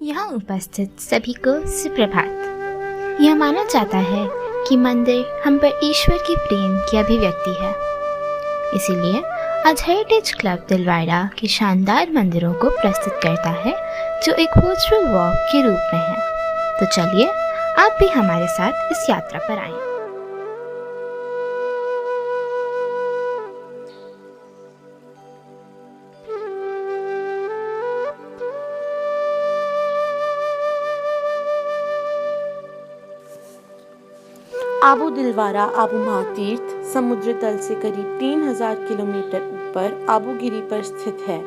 यहाँ उपस्थित सभी को सुप्रभात। यह माना जाता है कि मंदिर हम पर ईश्वर की प्रेम की अभिव्यक्ति है। इसीलिए आज हेरिटेज क्लब दिलवाड़ा के शानदार मंदिरों को प्रस्तुत करता है, जो एक वर्चुअल वॉक के रूप में है। तो चलिए आप भी हमारे साथ इस यात्रा पर आएं। आबू दिलवारा आबू महातीर्थ समुद्र तल से करीब 3000 किलोमीटर ऊपर आबू गिरी पर स्थित है।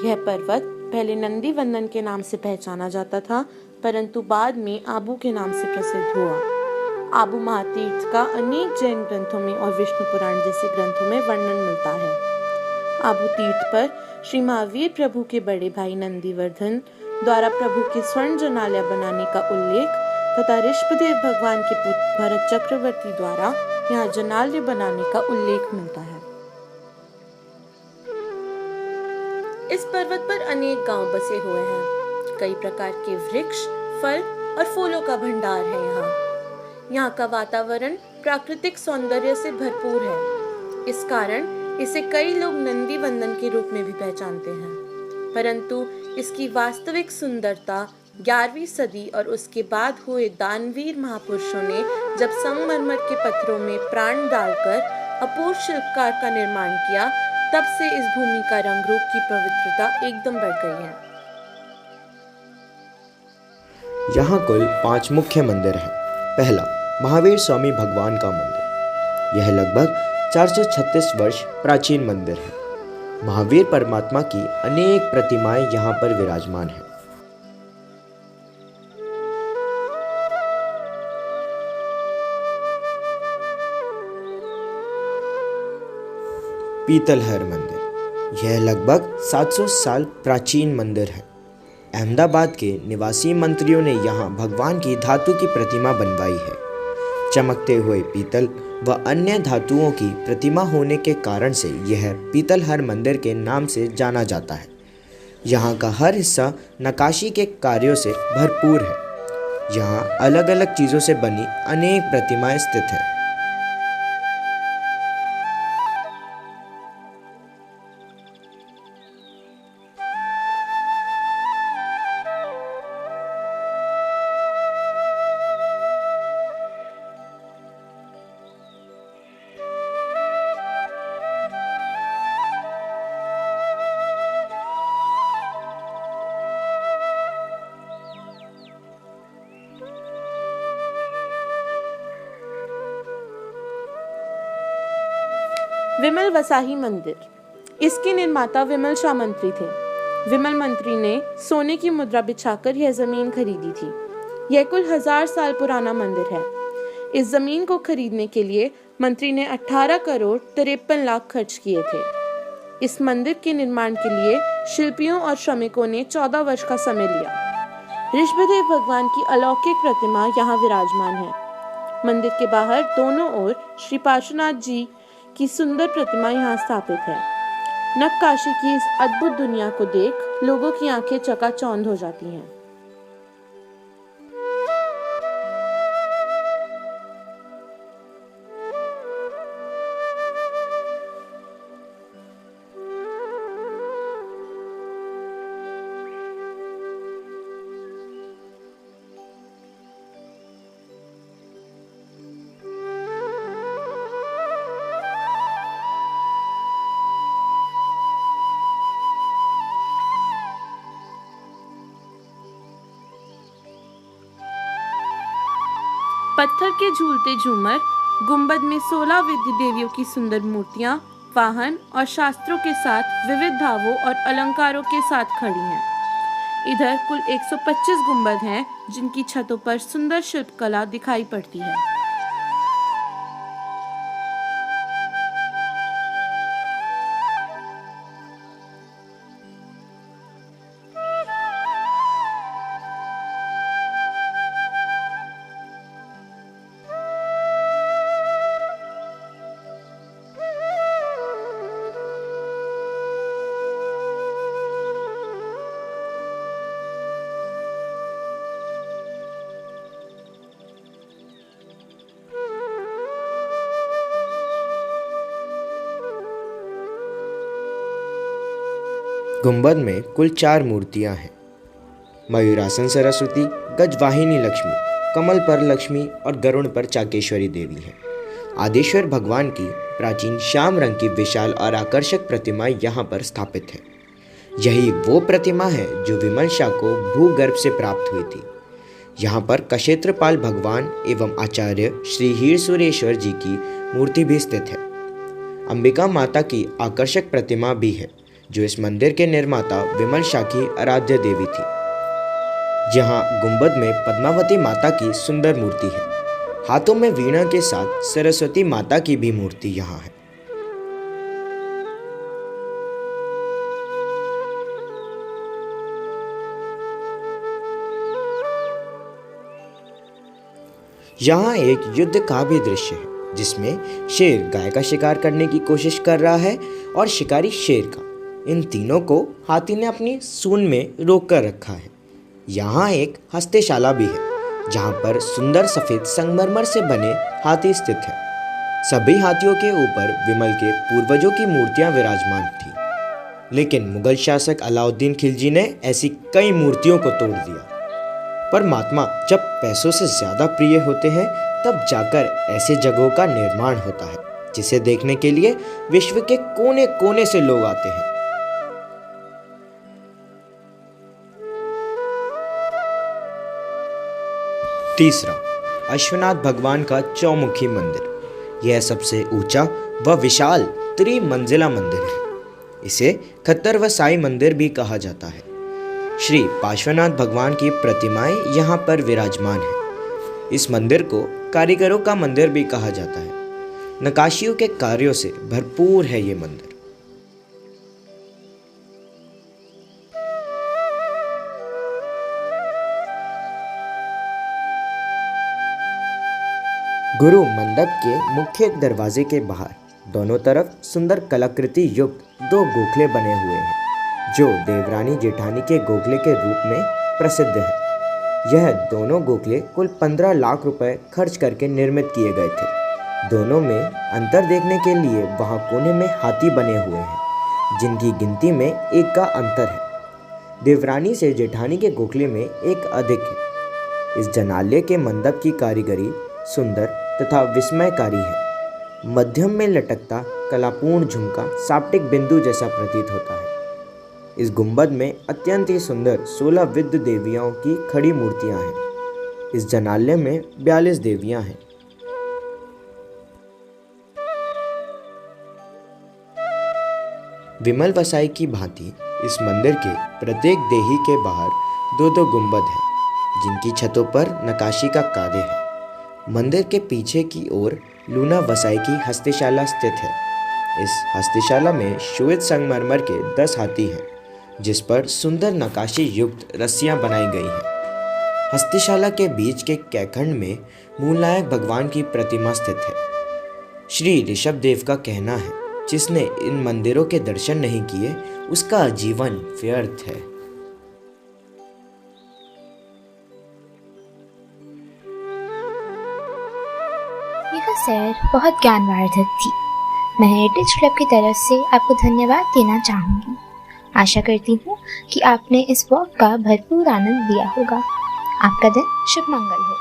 यह पर्वत पहले नंदी वंदन के नाम से पहचाना जाता था, परंतु बाद में आबू के नाम से प्रसिद्ध हुआ। आबू महातीर्थ का अनेक जैन ग्रंथों में और विष्णु पुराण जैसे ग्रंथों में वर्णन मिलता है। आबू तीर्थ पर श्री महावीर प्रभु के बड़े भाई नंदीवर्धन द्वारा प्रभु के स्वर्ण जनालय बनाने का उल्लेख तथा ऋषभदेव भगवान के पुत्र भरत चक्रवर्ती द्वारा यहाँ जनालय बनाने का उल्लेख मिलता है। इस पर्वत पर अनेक गांव बसे हुए हैं। कई प्रकार के वृक्ष, फल और फूलों का भंडार है। यहाँ का वातावरण प्राकृतिक सौंदर्य से भरपूर है। इस कारण इसे कई लोग नंदी वंदन के रूप में भी पहचानते हैं, परंतु इसकी वास्तविक सुंदरता 11वीं सदी और उसके बाद हुए दानवीर महापुरुषों ने जब संगमरमर के पत्थरों में प्राण डालकर अपूर्व शिल्पकार का निर्माण किया, तब से इस भूमि का रंग रूप की पवित्रता एकदम बढ़ गई है। यहाँ कुल 5 मुख्य मंदिर हैं। पहला, महावीर स्वामी भगवान का मंदिर। यह लगभग 436 वर्ष प्राचीन मंदिर है। महावीर परमात्मा की अनेक प्रतिमाएं यहाँ पर विराजमान हैं। पीतलहर मंदिर। यह लगभग 700 साल प्राचीन मंदिर है। अहमदाबाद के निवासी मंत्रियों ने यहाँ भगवान की धातु की प्रतिमा बनवाई है। चमकते हुए पीतल व अन्य धातुओं की प्रतिमा होने के कारण से यह पीतलहर मंदिर के नाम से जाना जाता है। यहाँ का हर हिस्सा नक्काशी के कार्यों से भरपूर है। यहाँ अलग अलग चीज़ों से बनी अनेक प्रतिमाएं स्थित हैं। विमल वसाही मंदिर। इसके निर्माता विमल शाह मंत्री थे। विमल मंत्री ने सोने की मुद्रा बिछाकर यह जमीन खरीदी थी। यह कुल 1000 साल पुराना मंदिर है। इस जमीन को खरीदने के लिए मंत्री ने 18 करोड़ 53 लाख खर्च किए थे। इस मंदिर के निर्माण के लिए शिल्पियों और श्रमिकों ने 14 वर्ष का समय लिया। ऋषभदेव भगवान की अलौकिक प्रतिमा यहाँ विराजमान है। मंदिर के बाहर दोनों ओर श्री पार्श्वनाथ जी की सुंदर प्रतिमा यहाँ स्थापित है। नक्काशी की इस अद्भुत दुनिया को देख लोगों की आंखें चकाचौंध हो जाती हैं। पत्थर के झूलते झूमर, गुंबद में 16 विद्य देवियों की सुंदर मूर्तियां, वाहन और शास्त्रों के साथ विविध भावों और अलंकारों के साथ खड़ी हैं। इधर कुल 125 गुंबद हैं, जिनकी छतों पर सुंदर शिल्पकला दिखाई पड़ती है। गुंबद में कुल 4 मूर्तियां हैं। मयूरासन सरस्वती, गजवाहिनी लक्ष्मी, कमल पर लक्ष्मी और गरुड़ पर चाकेश्वरी देवी है। आदिश्वर भगवान की प्राचीन श्याम रंग की विशाल और आकर्षक प्रतिमा यहाँ पर स्थापित है। यही वो प्रतिमा है जो विमल शाह को भूगर्भ से प्राप्त हुई थी। यहाँ पर कक्षेत्रपाल भगवान एवं आचार्य श्री हीर सुरेश्वर जी की मूर्ति भी स्थित है। अंबिका माता की आकर्षक प्रतिमा भी है, जो इस मंदिर के निर्माता विमल शाह की आराध्य देवी थी। यहाँ गुंबद में पद्मावती माता की सुंदर मूर्ति है। हाथों में वीणा के साथ सरस्वती माता की भी मूर्ति यहाँ है। यहाँ एक युद्ध का भी दृश्य है, जिसमें शेर गाय का शिकार करने की कोशिश कर रहा है और शिकारी शेर का। इन तीनों को हाथी ने अपनी सूंड में रोक कर रखा है। यहाँ एक हस्तेशाला भी है, जहाँ पर सुंदर सफ़ेद संगमरमर से बने हाथी स्थित है। सभी हाथियों के ऊपर विमल के पूर्वजों की मूर्तियाँ विराजमान थी, लेकिन मुगल शासक अलाउद्दीन खिलजी ने ऐसी कई मूर्तियों को तोड़ दिया। पर महात्मा जब पैसों से ज़्यादा प्रिय होते हैं, तब जाकर ऐसे जगहों का निर्माण होता है, जिसे देखने के लिए विश्व के कोने कोने से लोग आते हैं। तीसरा, अश्वनाथ भगवान का चौमुखी मंदिर। यह सबसे ऊंचा व विशाल त्रिमंजिला मंदिर है। इसे खत्तर व साई मंदिर भी कहा जाता है। श्री पार्श्वनाथ भगवान की प्रतिमाएं यहाँ पर विराजमान है। इस मंदिर को कारीगरों का मंदिर भी कहा जाता है। नक्काशियों के कार्यों से भरपूर है ये मंदिर। गुरु मंडप के मुख्य दरवाजे के बाहर दोनों तरफ सुंदर कलाकृति युक्त 2 गोखले बने हुए हैं, जो देवरानी जेठानी के गोखले के रूप में प्रसिद्ध है। यह दोनों गोखले कुल 15 लाख रुपए खर्च करके निर्मित किए गए थे। दोनों में अंतर देखने के लिए वहाँ कोने में हाथी बने हुए हैं, जिनकी गिनती में 1 का अंतर है। देवरानी से जेठानी के गोखले में 1 अधिक है। इस जनालय के मंडप की कारीगरी सुंदर तथा विस्मयकारी है। मध्यम में लटकता कलापूर्ण झुमका साप्टिक बिंदु जैसा प्रतीत होता है। इस गुंबद में अत्यंत ही सुंदर 16 विद्य देवियों की खड़ी मूर्तियां हैं। इस जनालय में 42 देवियां हैं। विमल वसाई की भांति इस मंदिर के प्रत्येक देही के बाहर 2-2 गुंबद हैं, जिनकी छतों पर नक्काशी का कार्य है। मंदिर के पीछे की ओर लूना वसाई की हस्तिशाला स्थित है। इस हस्तिशाला में श्वेत संगमरमर के 10 हाथी हैं, जिस पर सुंदर नक्काशी युक्त रस्सियां बनाई गई हैं। हस्तिशाला के बीच के कैखंड में मूलनायक भगवान की प्रतिमा स्थित है। श्री ऋषभ देव का कहना है, जिसने इन मंदिरों के दर्शन नहीं किए, उसका जीवन व्यर्थ है। यह सैर बहुत ज्ञानवर्धक थी। मैं हेरिटेज क्लब की तरफ से आपको धन्यवाद देना चाहूँगी। आशा करती हूँ कि आपने इस वॉक का भरपूर आनंद लिया होगा। आपका दिन शुभ मंगल हो।